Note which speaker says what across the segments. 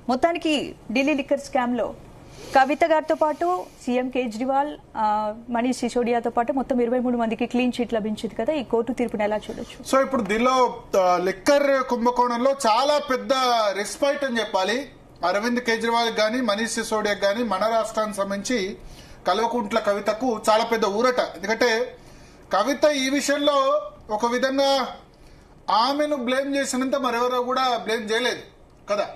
Speaker 1: మొత్తానికి Delhi liquor scam లో కవిత గారితో పాటు సీఎం కేజ్రీవాల్, మనీష్ సిసోడియాతో పాటు మొత్తం 23 మందికి క్లీన్ చిట్ లభించింది కదా. ఈ కోర్టు తీర్పును ఎలా చూడొచ్చు?
Speaker 2: సో ఇప్పుడు ఢిల్లీలో లిక్కర్ కుంభకోణంలో చాలా పెద్ద రెస్పైట్ అని చెప్పాలి. అరవింద్ కేజ్రీవాల్ గానీ, మనీష్ సిసోడియాకి గానీ, మన రాష్ట్రానికి సంబంధించి కల్వకుంట్ల కవితకు చాలా పెద్ద ఊరట. ఎందుకంటే కవిత ఈ విషయంలో ఒక విధంగా ఆమెను బ్లేమ్ చేసినంత మరెవరో కూడా బ్లేమ్ చేయలేదు కదా.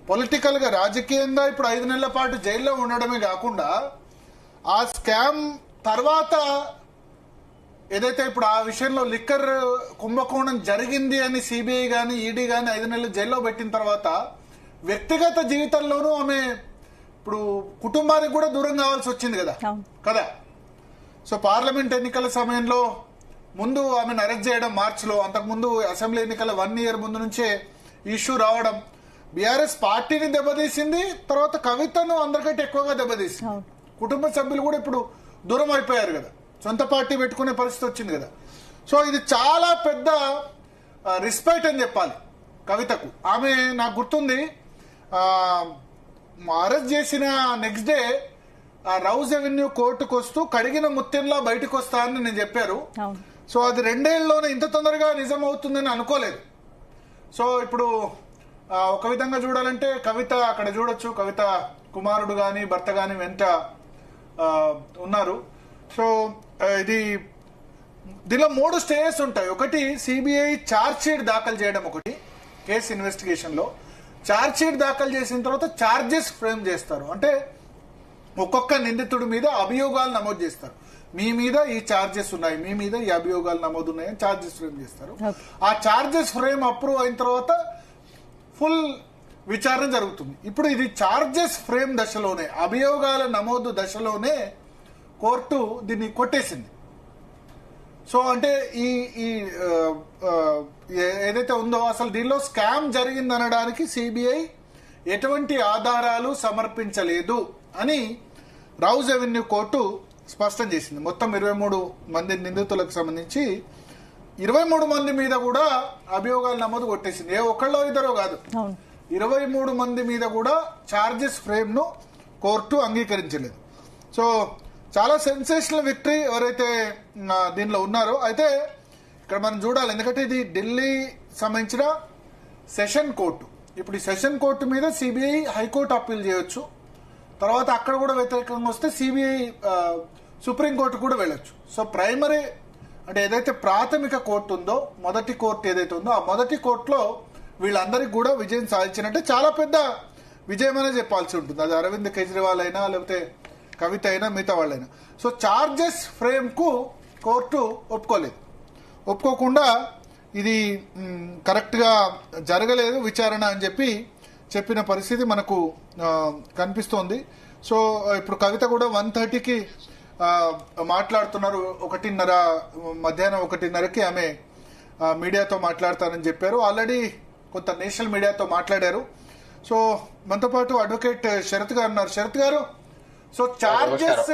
Speaker 2: పొలిటికల్ గా, రాజకీయంగా ఇప్పుడు 5 నెలల పాటు జైల్లో ఉండడమే కాకుండా ఆ స్కామ్ తర్వాత ఏదైతే ఇప్పుడు ఆ విషయంలో లిక్కర్ కుంభకోణం జరిగింది అని సిబిఐ గాని, ఈడీ గాని 5 నెలలు జైల్లో పెట్టిన తర్వాత వ్యక్తిగత జీవితంలోనూ ఆమె ఇప్పుడు కుటుంబానికి కూడా దూరం కావాల్సి వచ్చింది కదా. సో పార్లమెంట్ ఎన్నికల సమయంలో ముందు ఆమెను అరెస్ట్ చేయడం మార్చిలో, అంతకుముందు అసెంబ్లీ ఎన్నికల 1 ఇయర్ ముందు నుంచే ఇష్యూ రావడం బీఆర్ఎస్ పార్టీని దెబ్బతీసింది. తర్వాత కవితను అందరికంటే ఎక్కువగా దెబ్బతీసింది. కుటుంబ సభ్యులు కూడా ఇప్పుడు దూరం అయిపోయారు కదా, సొంత పార్టీ పెట్టుకునే పరిస్థితి వచ్చింది కదా. సో ఇది చాలా పెద్ద రెస్పెక్ట్ అని చెప్పాలి కవితకు. ఆమె నాకు గుర్తుంది, అరెస్ట్ చేసిన నెక్స్ట్ డే రౌజ్ అవెన్యూ కోర్టుకు వస్తూ కడిగిన ముత్యంలా బయటకు వస్తా అని నేను చెప్పారు. సో అది 2 ఏళ్లలోనే ఇంత తొందరగా నిజం అవుతుందని అనుకోలేదు. సో ఇప్పుడు ఒక విధంగా చూడాలంటే కవిత అక్కడ చూడొచ్చు, కవిత కుమారుడు గాని భర్త గాని వెంట ఉన్నారు. సో ఇది దీనిలో 3 స్టేజెస్ ఉంటాయి. ఒకటి సిబిఐ ఛార్జ్ షీట్ దాఖలు చేయడం, ఒకటి కేసు ఇన్వెస్టిగేషన్ లో ఛార్జ్ షీట్ దాఖలు చేసిన తర్వాత ఛార్జెస్ ఫ్రేమ్ చేస్తారు. అంటే ఒక్కొక్క నిందితుడి మీద అభియోగాలు నమోదు చేస్తారు. మీ మీద ఈ ఛార్జెస్ ఉన్నాయి, మీ మీద ఈ అభియోగాలు నమోదు ఉన్నాయని ఛార్జెస్ ఫ్రేమ్ చేస్తారు. ఆ ఛార్జెస్ ఫ్రేమ్ అప్రూవ్ అయిన తర్వాత ఫుల్ విచారణ జరుగుతుంది. ఇప్పుడు ఇది ఛార్జెస్ ఫ్రేమ్ దశలోనే, అభియోగాల నమోదు దశలోనే కోర్టు దీన్ని కొట్టేసింది. సో అంటే ఈ ఏదైతే ఉందో అసలు దీనిలో స్కామ్ జరిగిందనడానికి సిబిఐ ఎటువంటి ఆధారాలు సమర్పించలేదు అని రౌజ్ అవెన్యూ కోర్టు స్పష్టం చేసింది. మొత్తం 23 మంది నిందితులకు సంబంధించి 23 మంది మీద కూడా అభియోగాలు నమోదు కొట్టేసింది. ఏ ఒక్కళ్ళో ఇద్దరో కాదు, 23 మంది మీద కూడా ఛార్జెస్ ఫ్రేమ్ ను కోర్టు అంగీకరించలేదు. సో చాలా సెన్సేషనల్ విక్టరీ ఎవరైతే దీనిలో ఉన్నారో. అయితే ఇక్కడ మనం చూడాలి, ఎందుకంటే ఇది ఢిల్లీ సంబంధించిన సెషన్ కోర్టు. ఇప్పుడు ఈ సెషన్ కోర్టు మీద సిబిఐ హైకోర్టు అప్పీల్ చేయొచ్చు. తర్వాత అక్కడ కూడా వ్యతిరేకంగా వస్తే సిబిఐ సుప్రీంకోర్టు కూడా వెళ్ళొచ్చు. సో ప్రైమరీ అంటే ఏదైతే ప్రాథమిక కోర్టు ఉందో, మొదటి కోర్టు ఏదైతే ఉందో, ఆ మొదటి కోర్టులో వీళ్ళందరికీ కూడా విజయం సాధించినట్టే చాలా పెద్ద విజయం అనే చెప్పాల్సి ఉంటుంది. అది అరవింద్ కేజ్రీవాల్ అయినా, లేకపోతే కవిత అయినా, మిగతా వాళ్ళైనా. సో ఛార్జెస్ ఫ్రేమ్ కు కోర్టు ఒప్పుకోకుండా ఇది కరెక్ట్ గా జరగలేదు విచారణ అని చెప్పిన పరిస్థితి మనకు కనిపిస్తోంది. సో ఇప్పుడు కవిత కూడా 1:30కి మాట్లాడుతున్నారు. 1:30 మధ్యాహ్నం 1:30కి ఆమె మీడియాతో మాట్లాడతానని చెప్పారు. ఆల్రెడీ కొంత నేషనల్ మీడియాతో మాట్లాడారు. సో మనతో పాటు అడ్వకేట్ శరత్ గారు ఉన్నారు. శరత్ గారు, సో ఛార్జెస్